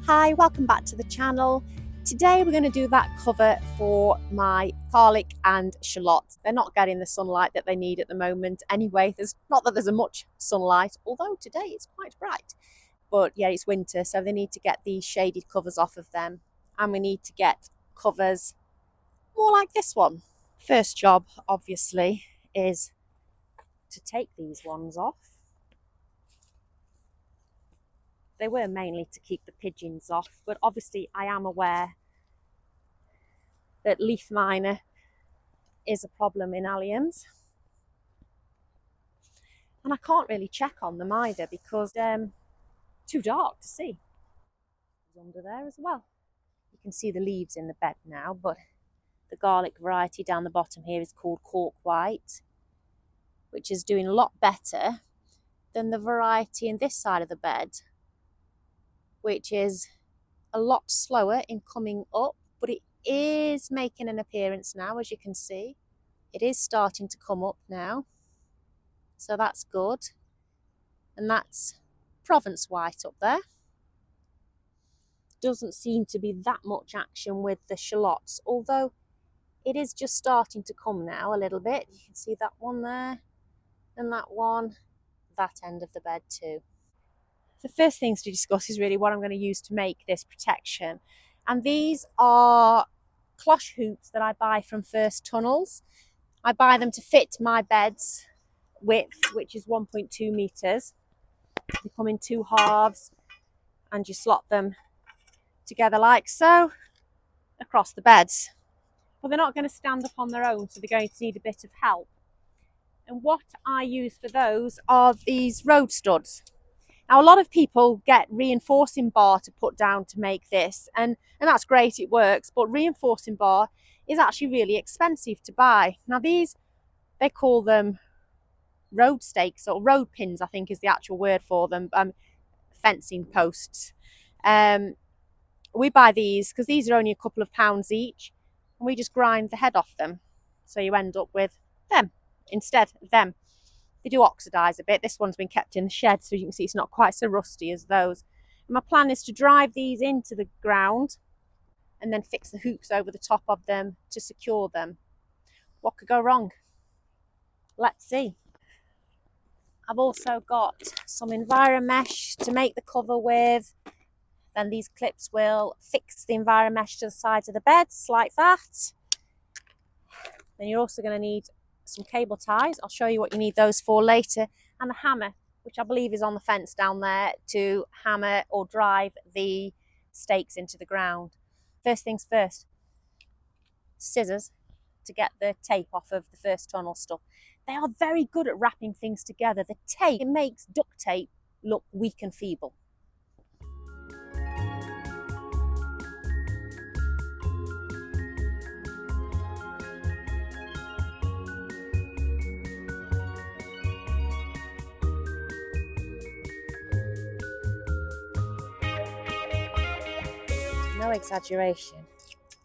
Hi, welcome back to the channel. Today we're going to do that cover for my garlic and shallots. They're not getting the sunlight that they need at the moment anyway. There's not that there's a much sunlight, although today it's quite bright. But yeah, it's winter, so they need to get these shaded covers off of them. And we need to get covers more like this one. First job, obviously, is to take these ones off. They were mainly to keep the pigeons off, but obviously I am aware that leaf miner is a problem in alliums. And I can't really check on them either because too dark to see. It's under there as well. You can see the leaves in the bed now, but the garlic variety down the bottom here is called cork white, which is doing a lot better than the variety in this side of the bed, which is a lot slower in coming up, but it is making an appearance now, as you can see. It is starting to come up now, so that's good. And that's Provence white up there. Doesn't seem to be that much action with the shallots, although it is just starting to come now a little bit. You can see that one there, and that one, that end of the bed too. The first things to discuss is really what I'm going to use to make this protection. And these are Cloche hoops that I buy from First Tunnels. I buy them to fit my bed's width, which is 1.2 meters. They come in two halves and you slot them together like so across the beds. But they're not going to stand up on their own, so they're going to need a bit of help. And what I use for those are these road studs. Now, a lot of people get reinforcing bar to put down to make this, and that's great, it works, but reinforcing bar is actually really expensive to buy. Now, these, they call them road stakes, or road pins, I think is the actual word for them, fencing posts. We buy these because these are only a couple of pounds each, and we just grind the head off them. So you end up with them instead of them. They do oxidise a bit. This one's been kept in the shed, so you can see it's not quite so rusty as those. And my plan is to drive these into the ground and then fix the hoops over the top of them to secure them. What could go wrong? Let's see. I've also got some enviromesh to make the cover with. Then these clips will fix the enviromesh to the sides of the beds like that. Then you're also going to need some cable ties. I'll show you what you need those for later, and a hammer, which I believe is on the fence down there, to hammer or drive the stakes into the ground. First things first, scissors to get the tape off of the First Tunnel stuff. They are very good at wrapping things together. The tape, it makes duct tape look weak and feeble. No exaggeration,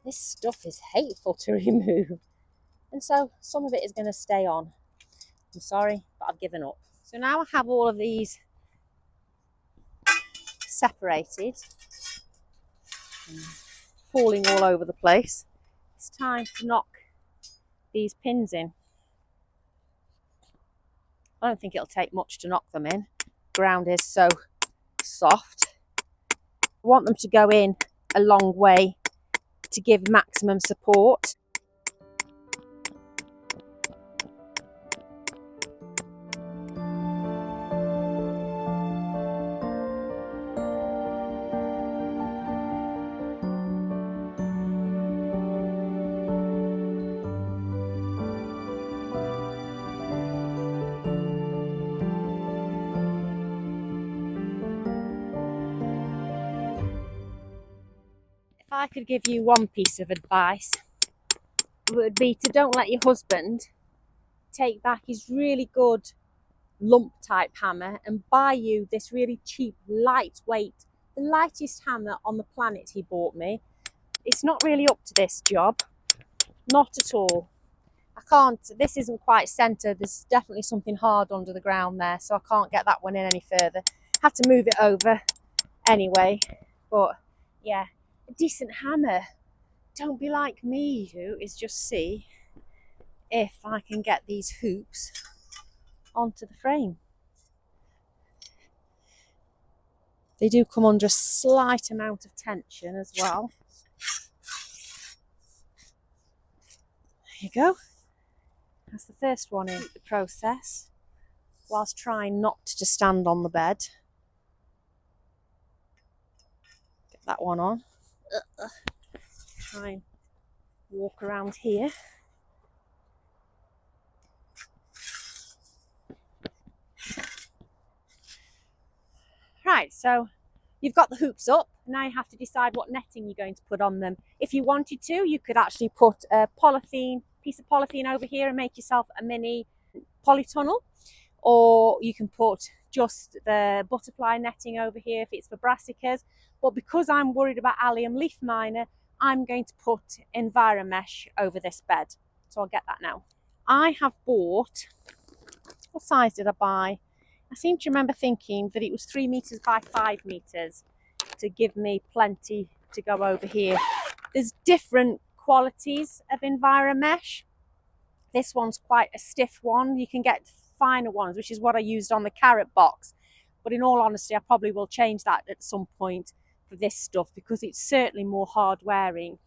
this stuff is hateful to remove, and so some of it is going to stay on. I'm sorry, but I've given up. So now I have all of these separated, falling all over the place. It's time to knock these pins in. I don't think it'll take much to knock them in. The ground is so soft. I want them to go in a long way to give maximum support. If I could give you one piece of advice, it would be to don't let your husband take back his really good lump type hammer and buy you this really cheap, lightweight, the lightest hammer on the planet he bought me. It's not really up to this job, not at all. I can't, this isn't quite centred, there's definitely something hard under the ground there, so I can't get that one in any further. Had to move it over anyway, but yeah, a decent hammer. Don't be like me, who is just see if I can get these hoops onto the frame. They do come under a slight amount of tension as well. There you go. That's the first one in the process, whilst trying not to stand on the bed. Get that one on. Try and walk around here. Right, so you've got the hoops up. Now you have to decide what netting you're going to put on them. If you wanted to, you could actually put a piece of polythene over here and make yourself a mini polytunnel. Or you can put just the butterfly netting over here if it's for brassicas. But because I'm worried about allium leaf miner, I'm going to put enviromesh over this bed. So I'll get that now. I have bought, what size did I buy? I seem to remember thinking that it was 3 meters by 5 meters to give me plenty to go over here. There's different qualities of enviromesh. This one's quite a stiff one. You can get finer ones, which is what I used on the carrot box. But in all honesty, I probably will change that at some point for this stuff because it's certainly more hard wearing.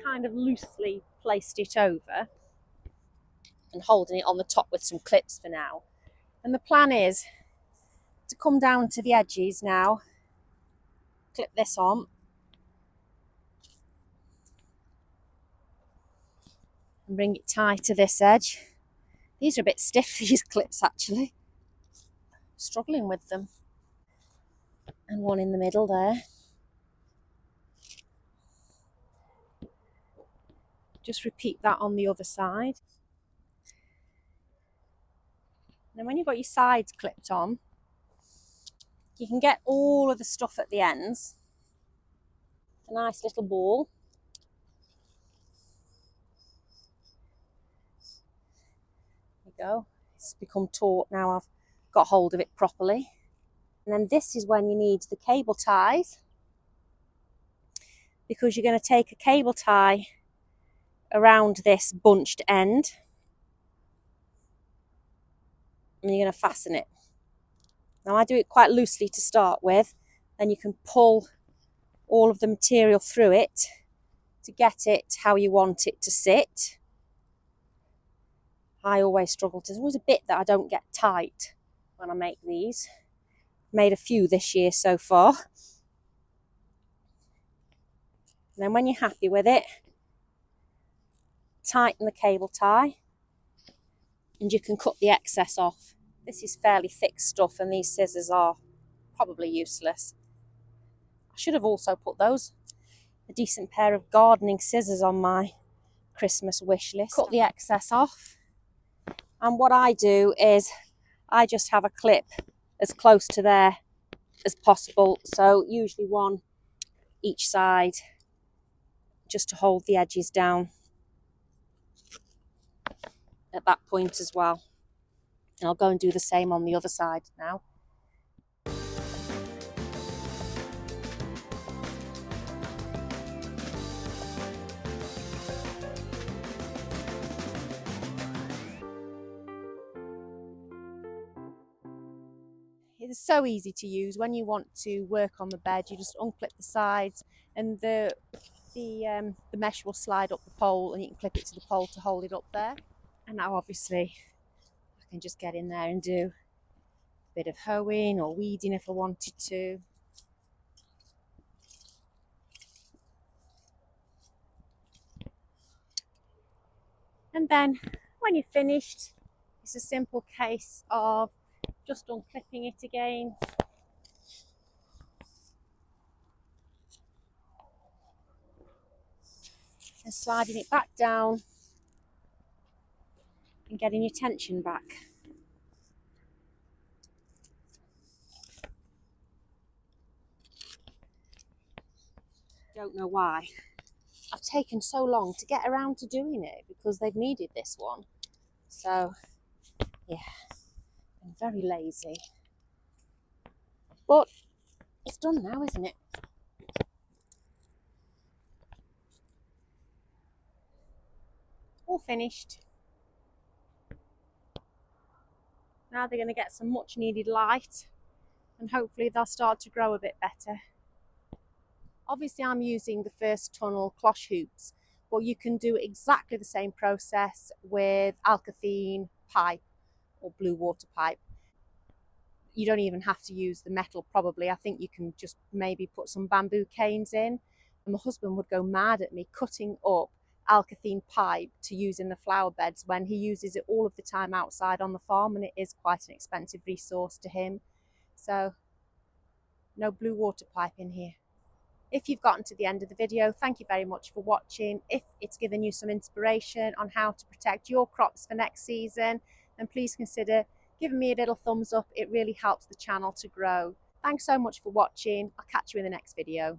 Kind of loosely placed it over and holding it on the top with some clips for now. And the plan is to come down to the edges now, clip this on, and bring it tight to this edge. These are a bit stiff, these clips actually. Struggling with them. And one in the middle there. Just repeat that on the other side. Then when you've got your sides clipped on, you can get all of the stuff at the ends. A nice little ball. There you go. It's become taut now I've got hold of it properly. And then this is when you need the cable ties, because you're going to take a cable tie around this bunched end and you're going to fasten it. Now I do it quite loosely to start with, then you can pull all of the material through it to get it how you want it to sit. I always struggle. There's always a bit that I don't get tight when I make these. Made a few this year so far. And then when you're happy with it, tighten the cable tie and you can cut the excess off. This is fairly thick stuff and these scissors are probably useless. I should have also put a decent pair of gardening scissors on my Christmas wish list. Cut the excess off, and what I do is I just have a clip as close to there as possible, so usually one each side, just to hold the edges down at that point as well. And I'll go and do the same on the other side now. It's so easy to use. When you want to work on the bed, you just unclip the sides and the mesh will slide up the pole and you can clip it to the pole to hold it up there. And now obviously I can just get in there and do a bit of hoeing or weeding if I wanted to. And then when you're finished, it's a simple case of just unclipping it again. And sliding it back down and getting your tension back. Don't know why I've taken so long to get around to doing it, because they've needed this one. So yeah, I'm very lazy. But it's done now, isn't it? All finished. Now they're going to get some much needed light, and hopefully they'll start to grow a bit better. Obviously I'm using the first tunnel cloche hoops, but you can do exactly the same process with alkathene pipe or blue water pipe. You don't even have to use the metal probably. I think you can just maybe put some bamboo canes in. And my husband would go mad at me cutting up alkathene pipe to use in the flower beds when he uses it all of the time outside on the farm, and it is quite an expensive resource to him. So no blue water pipe in here. If you've gotten to the end of the video, thank you very much for watching. If it's given you some inspiration on how to protect your crops for next season, then please consider giving me a little thumbs up. It really helps the channel to grow. Thanks so much for watching. I'll catch you in the next video.